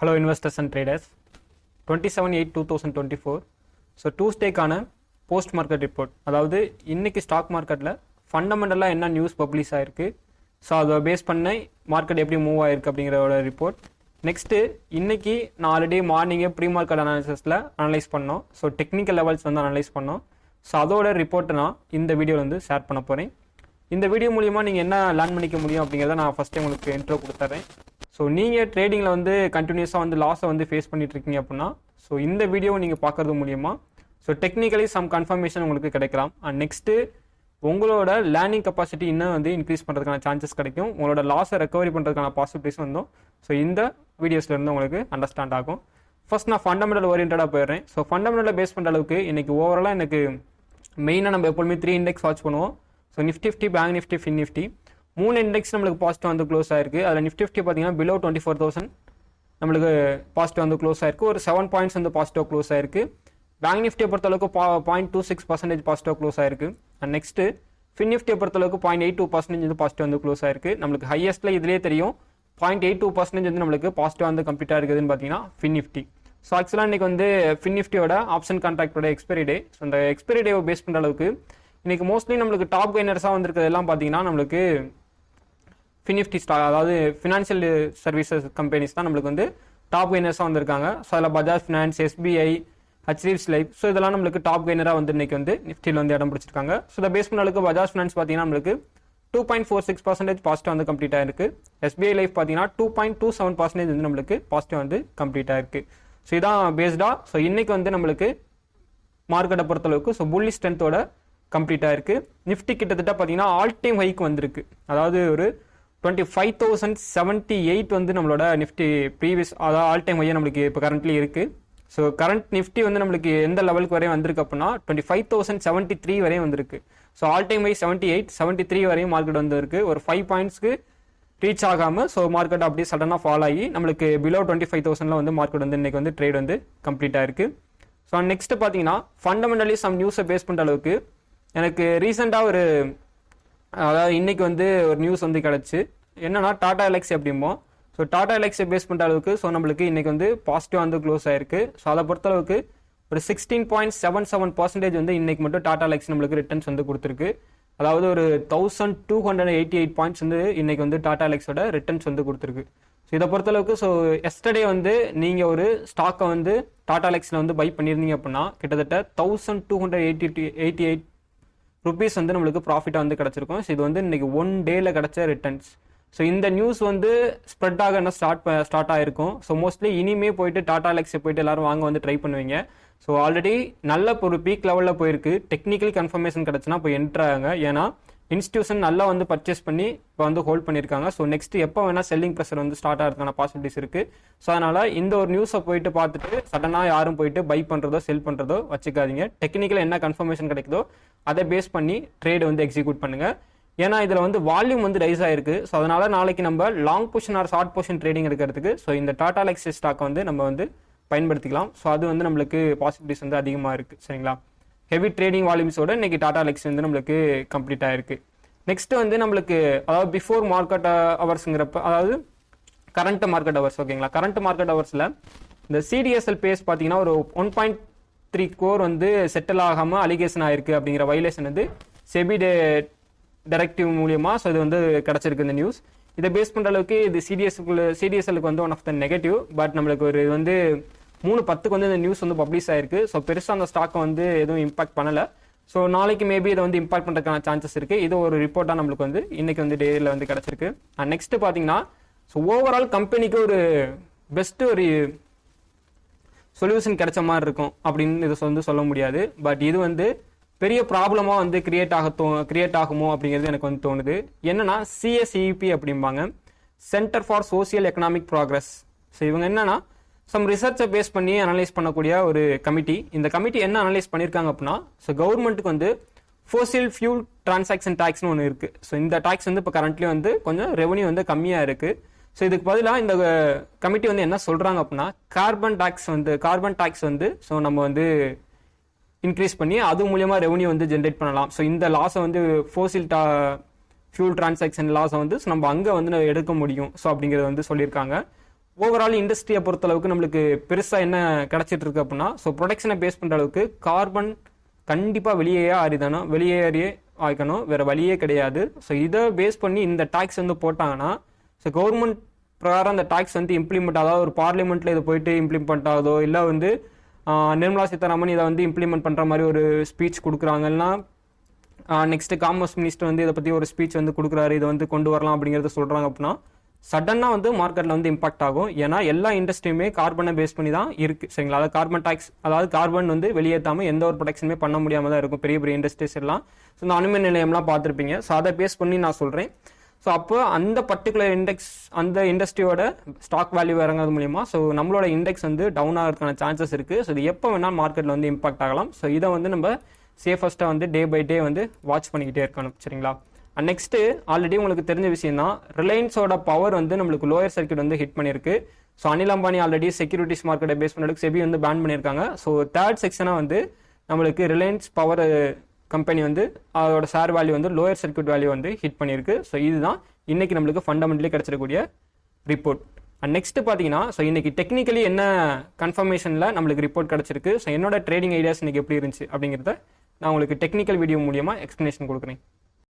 Hello investors and traders. 27/8/2024. So டூஸ்டேக்கான post market report, அதாவது இன்னைக்கு ஸ்டாக் மார்க்கெட்டில் ஃபண்டமெண்டலாக என்ன நியூஸ் பப்ளிஷ் ஆயிருக்கு, ஸோ அதை பேஸ் பண்ண மார்க்கெட் எப்படி மூவ் ஆயிருக்கு அப்படிங்கிறோட ரிப்போர்ட். நெக்ஸ்ட்டு இன்னைக்கு நான் ஆல்ரெடி மார்னிங்கே ப்ரீ மார்க்கெட் அனாலிசிஸில் அனலைஸ் பண்ணோம். ஸோ டெக்னிக்கல் லெவல்ஸ் வந்து அனலைஸ் பண்ணோம். ஸோ அதோட ரிப்போர்ட்டை நான் இந்த வீடியோவில் வந்து ஷேர் பண்ண போகிறேன். இந்த வீடியோ மூலிமா நீங்கள் என்ன லேர்ன் பண்ணிக்க முடியும் அப்படிங்கிறத நான் ஃபஸ்ட்டே உங்களுக்கு இன்ட்ரோ கொடுத்துட்றேன். ஸோ நீங்கள் ட்ரேடிங்கில் வந்து கண்டினியூஸாக வந்து லாஸை வந்து ஃபேஸ் பண்ணிட்டு இருக்கீங்க அப்படின்னா ஸோ இந்த வீடியோவை நீங்கள் பார்க்கறது மூலியமாக ஸோ டெக்னிக்கலி சம் கன்ஃபர்மேஷன் உங்களுக்கு கிடைக்கலாம். அண்ட் நெக்ஸ்ட்டு உங்களோட லேர்னிங் கெப்பாசிட்டி இன்னும் வந்து இன்க்ரீஸ் பண்ணுறதுக்கான சான்சஸ் கிடைக்கும். உங்களோட லாஸை ரெக்கவரி பண்ணுறதுக்கான பாசிபிலிட்டிஸ் வந்தும் ஸோ இந்த வீடியோஸ்லேருந்து உங்களுக்கு அண்டர்ஸ்டாண்ட் ஆகும். ஃபர்ஸ்ட் நான் ஃபண்டமெண்டல் ஓரியன்டாக போயிடுறேன். ஸோ ஃபண்டமெண்டலை பேஸ் பண்ணுற அளவுக்கு இன்றைக்கி ஓவராலாக எனக்கு மெயினாக நம்ம எப்போதுமே 3 இண்டெக்ஸ் வாட்ச் பண்ணுவோம். So Nifty, bank Nifty, fin Nifty 3 index நம்மளுக்கு பாசிட்டிவ் வந்து க்ளோஸ் ஆயிருக்கு. அதில் நிஃப்டி பார்த்தீங்கன்னா பிலோ 24,000 நம்மளுக்கு பாசிட்டிவ் வந்து க்ளோஸ் ஆயிருக்கு. ஒரு 7 பாயிண்ட்ஸ் வந்து பாசிட்டிவ் க்ளோஸ் ஆயிருக்கு. பேங்க் நிஃப்டியை பொறுத்தளவுக்கு 0.26% பாசிட்டிவ் க்ளோஸ் ஆயிருக்கு. அண்ட் நெக்ஸ்ட்டு ஃபின் நிஃப்டியை பொறுத்தளவுக்கு 0.82% வந்து பாசிட்டிவ் வந்து க்ளோஸ் ஆயிருக்கு. நம்மளுக்கு ஹையஸ்ட்டில் இதுலேயே தெரியும் 0.82% வந்து நம்மளுக்கு பாசிட்டிவ் வந்து கம்ப்ளீட்டாக இருக்குதுன்னு பார்த்தீங்கன்னா ஃபின் நிஃப்டி. ஸோ ஆக்சுவலாக இன்றைக்கி வந்து ஃபின் நிஃப்டியோட ஆப்ஷன் கான்ட்ராக்டோட எக்ஸ்பைரி டே. ஸோ அந்த எக்ஸ்பைரி டேவை பேஸ் பண்ணுற அளவுக்கு இன்றைக்கி மோஸ்ட்லி நம்மளுக்கு டாப் கெய்னர்ஸாக வந்திருக்கிறது எல்லாம் பார்த்தீங்கன்னா நம்மளுக்கு ஃபின் நிஃப்டி அதாவது ஃபினான்ஷியல் சர்வீசஸ் கம்பெனிஸ் தான் நம்மளுக்கு வந்து டாப் கெய்னர்ஸாக வந்திருக்காங்க. ஸோ அதில் Bajaj finance, SBI, HDFC life, so இதெல்லாம் நம்மளுக்கு டாப் கெய்னராக வந்து இன்றைக்கி வந்து நிஃப்டியில் வந்து இடம் பிடிச்சிருக்காங்க. ஸோ இதை பேஸ் பண்ண அளவுக்கு பஜாஜ் ஃபினான்ஸ் பார்த்தீங்கன்னா நம்மளுக்கு 2.46% பாசிட்டிவ் வந்து கம்ப்ளீட் ஆயிருக்கு. எஸ்பிஐ லைஃப் பார்த்தீங்கன்னா 2.27% வந்து நம்மளுக்கு பாசிட்டிவ் வந்து கம்ப்ளீட் ஆயிருக்கு. ஸோ இதான் பேஸ்டாக ஸோ இன்னைக்கு வந்து நம்மளுக்கு மார்க்கெட்டை பொறுத்தளவுக்கு ஸோ புல்லி ஸ்ட்ரென்த்தோட கம்ப்ளீட் ஆயிருக்கு. நிஃப்டி கிட்டத்தட்ட பார்த்தீங்கன்னா ஆல் டைம் ஹைக்கு வந்திருக்கு. அதாவது ஒரு 25,078 வந்து நம்மளோட நிஃப்டி ப்ரீவியஸ் அதாவது ஆல் டைம் ஹையாக நம்மளுக்கு இப்போ கரண்ட்லி இருக்குது. ஸோ கரண்ட் நிஃப்டி வந்து நம்மளுக்கு எந்த லெவலுக்கு வரையும் வந்திருக்கு அப்படின்னா 25,073 வரையும் வந்திருக்கு. ஸோ ஆல் டைம் ஹை 78, 73 வரையும் மார்க்கெட் வந்து இருக்குது. ஒரு 5 பாயிண்ட்ஸ்க்கு ரீச் ஆகாமல் ஸோ மார்க்கெட் அப்படியே சடனாக ஃபால் ஆகி நம்மளுக்கு பிலோ 25,000 வந்து மார்க்கெட் வந்து இன்றைக்கி வந்து ட்ரேட் வந்து கம்ப்ளீட் ஆயிருக்கு. ஸோ நெக்ஸ்ட் பார்த்தீங்கன்னா ஃபண்டமெண்டலி சம் நியூஸை பேஸ் பண்ணுற அளவுக்கு எனக்கு ரீசெண்டாக ஒரு அதாவது இன்னைக்கு வந்து ஒரு நியூஸ் வந்து கிடச்சி என்னன்னா டாடா எலக்ஸி அப்படிம்போம். ஸோ டாடா எலக்ஸியை பேஸ் பண்ணுற அளவுக்கு ஸோ நம்மளுக்கு இன்னைக்கு வந்து பாசிட்டிவ் வந்து க்ளோஸ் ஆயிருக்கு. ஸோ அதை பொறுத்தளவுக்கு ஒரு 16.77% வந்து இன்னைக்கு மட்டும் டாடா எலக்ஸி நம்மளுக்கு ரிட்டர்ன்ஸ் வந்து கொடுத்துருக்கு. அதாவது ஒரு 1288 பாயிண்ட்ஸ் வந்து இன்னைக்கு வந்து டாடா எலக்ஸோட ரிட்டர்ன்ஸ் வந்து கொடுத்துருக்கு. ஸோ இதை பொறுத்தளவுக்கு ஸோ எஸ்டர்டே வந்து நீங்கள் ஒரு ஸ்டாக்கை வந்து டாடா எலக்ஸில் வந்து பை பண்ணியிருந்தீங்க அப்படின்னா கிட்டத்தட்ட 1288 ருபீஸ் வந்து நம்மளுக்கு ப்ராஃபிட்டாக வந்து கிடச்சிருக்கும். ஸோ இது வந்து இன்னைக்கு 1 டேயில் கிடச்ச ரிட்டர்ன்ஸ். ஸோ இந்த நியூஸ் வந்து ஸ்ப்ரெட் ஆக என்ன ஸ்டார்ட் ஆகிருக்கும். ஸோ மோஸ்ட்லி இனிமே போயிட்டு டாடா எலக்ஸை போயிட்டு எல்லாரும் வாங்க வந்து ட்ரை பண்ணுவீங்க. ஸோ ஆல்ரெடி நல்ல ஒரு பீக் லெவலில் போயிருக்கு. டெக்னிக்கல் கன்ஃபர்மேஷன் கிடச்சுன்னா இப்போ என்ட்ரு ஆகுங்க. ஏன்னா இன்ஸ்டியூஷன் நல்லா வந்து பர்ச்சேஸ் பண்ணி இப்போ வந்து ஹோல்ட் பண்ணியிருக்காங்க. ஸோ நெக்ஸ்ட் எப்போ வேணால் செல்லிங் ப்ரெஷர் வந்து ஸ்டார்ட் ஆகிறதுக்கான பாசிபிலிட்டிஸ் இருக்குது. ஸோ அதனால் இந்த ஒரு நியூஸை போயிட்டு பார்த்துட்டு சடனாக யாரும் போயிட்டு பை பண்ணுறதோ செல் பண்ணுறதோ வச்சுக்காதீங்க. டெக்னிக்கல் என்ன கன்ஃபர்மேஷன் கிடைக்குதோ அதை பேஸ் பண்ணி ட்ரேட் வந்து எக்ஸிக்யூட் பண்ணுங்கள். ஏன்னா இதில் வந்து வால்யூம் வந்து ரைஸ் ஆயிருக்கு. ஸோ அதனால் நாளைக்கு நம்ம long position R short position trading எடுக்கிறதுக்கு ஸோ இந்த டாடா எலக்ஸி ஸ்டாக் வந்து நம்ம வந்து பயன்படுத்திக்கலாம். ஸோ அது வந்து நம்மளுக்கு பாசிபிலிட்டிஸ் வந்து அதிகமாக இருக்குது. சரிங்களா, ஹெவி ட்ரேடிங் வால்யூம்ஸோட இன்னைக்கு டாடா எலக்ஸி வந்து நம்மளுக்கு கம்ப்ளீட் ஆயிருக்கு. நெக்ஸ்ட் வந்து நம்மளுக்கு அதாவது பிஃபோர் மார்க்கெட் ஹவர்ஸுங்கிறப்ப அதாவது கரண்ட் மார்க்கெட் ஹவர்ஸ் ஓகேங்களா. கரண்ட் மார்க்கெட் ஹவர்ஸில் இந்த சிடிஎஸ்எல் பேஸ் பார்த்தீங்கன்னா ஒரு 1.3 crore வந்து செட்டில் ஆகாமல் அலிகேஷன் ஆயிருக்கு அப்படிங்கிற வைலேஷன் வந்து செபி டைரக்டிவ் மூலியமாக ஸோ இது வந்து கிடச்சிருக்கு இந்த நியூஸ். இதை பேஸ் பண்ணுற அளவுக்கு இது சிடிஎஸ்எலுக்கு வந்து one of the negative. But நம்மளுக்கு ஒரு இது வந்து 3:10 வந்து இந்த நியூஸ் வந்து பப்ளிஷ் ஆயிருக்கு. ஸோ பெருசாக அந்த ஸ்டாக்கை வந்து எதுவும் இம்பாக்ட் பண்ணலை. ஸோ நாளைக்கு மேபி இதை வந்து இம்பாக்ட் பண்ணுறதுக்கான சான்சஸ் இருக்குது. இது ஒரு ரிப்போர்ட்டாக நம்மளுக்கு வந்து இன்னைக்கு வந்து டேயில் வந்து கிடச்சிருக்கு. அண்ட் நெக்ஸ்ட் பார்த்தீங்கன்னா ஸோ ஓவரால் கம்பெனிக்கு ஒரு பெஸ்ட் ஒரு சொல்யூஷன் கிடைச்ச மாதிரி இருக்கும் அப்படின்னு இதை வந்து சொல்ல முடியாது. பட் இது வந்து பெரிய ப்ராப்ளமாக வந்து கிரியேட் ஆகுமோ அப்படிங்கிறது எனக்கு வந்து தோணுது. என்னன்னா சிஎஸ்இபி அப்படிம்பாங்க, centre for social economic progress. So இவங்க என்னன்னா சம் ரிசர்ச்சை பேஸ் பண்ணி அனலைஸ் பண்ணக்கூடிய ஒரு கமிட்டி. இந்த கமிட்டி என்ன அனலைஸ் பண்ணியிருக்காங்க அப்படின்னா ஸோ கவர்மெண்ட்டுக்கு வந்து ஃபோசில் ஃபியூல் டிரான்சாக்ஷன் டேக்ஸ்னு ஒன்று இருக்குது. ஸோ இந்த டேக்ஸ் வந்து இப்போ கரண்ட்லி வந்து கொஞ்சம் ரெவன்யூ வந்து கம்மியாக இருக்குது. ஸோ இதுக்கு பதிலாக இந்த கமிட்டி வந்து என்ன சொல்கிறாங்க அப்படின்னா கார்பன் டேக்ஸ் வந்து ஸோ நம்ம வந்து இன்க்ரீஸ் பண்ணி அது மூலியமாக ரெவன்யூ வந்து ஜென்ரேட் பண்ணலாம். ஸோ இந்த லாஸை வந்து ஃபோசில் ஃபியூல் டிரான்சாக்ஷன் லாஸை வந்து நம்ம அங்கே வந்து எடுக்க முடியும். ஸோ அப்படிங்கிறத வந்து சொல்லியிருக்காங்க. ஓவரால் இண்டஸ்ட்ரியை பொறுத்தளவுக்கு நம்மளுக்கு பெருசாக என்ன கிடச்சிட்டு இருக்கு அப்படின்னா, ஸோ ப்ரொடக்ஷனை பேஸ் பண்ணுற அளவுக்கு கார்பன் கண்டிப்பாக வெளியேறியே ஆக்கணும், வேற வழியே கிடையாது. ஸோ இதை பேஸ் பண்ணி இந்த டாக்ஸ் வந்து போட்டாங்கன்னா, ஸோ கவர்மெண்ட் பிரகாரம் அந்த டாக்ஸ் வந்து இம்ப்ளிமெண்ட், அதாவது ஒரு பார்லிமெண்ட்ல இதை போயிட்டு இம்ப்ளிமெண்ட் ஆகுதோ, இல்லை வந்து நிர்மலா சீதாராமன் இதை வந்து இம்ப்ளிமெண்ட் பண்ணுற மாதிரி ஒரு ஸ்பீச் கொடுக்குறாங்கன்னா, நெக்ஸ்ட் காமர்ஸ் மினிஸ்டர் வந்து இதை பற்றி ஒரு ஸ்பீச் வந்து கொடுக்குறாரு, இதை வந்து கொண்டு வரலாம் அப்படிங்கிறத சொல்கிறாங்க அப்படின்னா, சடனாக வந்து மார்க்கெட்டில் வந்து இம்பாக்ட் ஆகும். ஏன்னா எல்லா இண்டஸ்ட்ரியுமே கார்பனை பேஸ் பண்ணி தான் இருக்குது, சரிங்களா. அதாவது கார்பன் டாக்ஸ், அதாவது கார்பன் வந்து வெளியேற்றாமல் எந்த ஒரு ப்ரொடக்ஷனுமே பண்ண முடியாமல் தான் இருக்கும் பெரிய பெரிய இண்டஸ்ட்ரீஸ் எல்லாம். ஸோ இந்த அணுமின் நிலையம்லாம் பார்த்துருப்பீங்க. ஸோ அதை பேஸ் பண்ணி நான் சொல்கிறேன். ஸோ அப்போ அந்த பர்டிகுலர் இண்டெக்ஸ், அந்த இண்டஸ்ட்ரியோட ஸ்டாக் வேல்யூ இறங்குறது மூலியமா ஸோ நம்மளோட இண்டெக்ஸ் வந்து டவுன் ஆகிறதுக்கான சான்சஸ் இருக்குது. ஸோ இது எப்போ வேணால் மார்க்கெட்டில் வந்து இம்பாக்ட் ஆகலாம். ஸோ இதை வந்து நம்ம சேஃபஸ்ட்டாக வந்து டே பை டே வந்து வாட்ச் பண்ணிக்கிட்டே இருக்கணும், சரிங்களா. நெக்ஸ்ட்டு ஆல்ரெடி உங்களுக்கு தெரிஞ்ச விஷயம் தான், ரிலையன்ஸோட பவர் வந்து நம்மளுக்கு லோயர் சர்க்கியூட் வந்து ஹிட் பண்ணியிருக்கு. So Anil Ambani already securities மார்க்கெட்டை பேஸ் பண்ணுறதுக்கு செபி வந்து பேன் பண்ணியிருக்காங்க. ஸோ தேர்ட் செக்ஷனாக வந்து நம்மளுக்கு ரிலையன்ஸ் பவர் கம்பெனி வந்து அதோட ஷேர் வேல்யூ வந்து லோயர் சர்க்கியூட் வேல்யூ வந்து ஹிட் பண்ணியிருக்கு. ஸோ இதுதான் இன்னைக்கு நம்மளுக்கு ஃபண்டமெண்டலி கிடைச்சிருக்கக்கூடிய ரிப்போர்ட். அண்ட் நெக்ஸ்ட் பார்த்தீங்கன்னா, ஸோ இன்னைக்கு டெக்னிக்கலி என்ன கன்ஃபர்மேஷனில் நம்மளுக்கு ரிப்போர்ட் கிடைச்சிருக்கு, ஸோ என்னோட ட்ரேடிங் ஐடியாஸ் இன்னைக்கு எப்படி இருந்துச்சு அப்படிங்கிறத நான் உங்களுக்கு டெக்னிக்கல் வீடியோ மூலியமாக எக்ஸ்ப்ளனேஷன் கொடுக்குறேன்.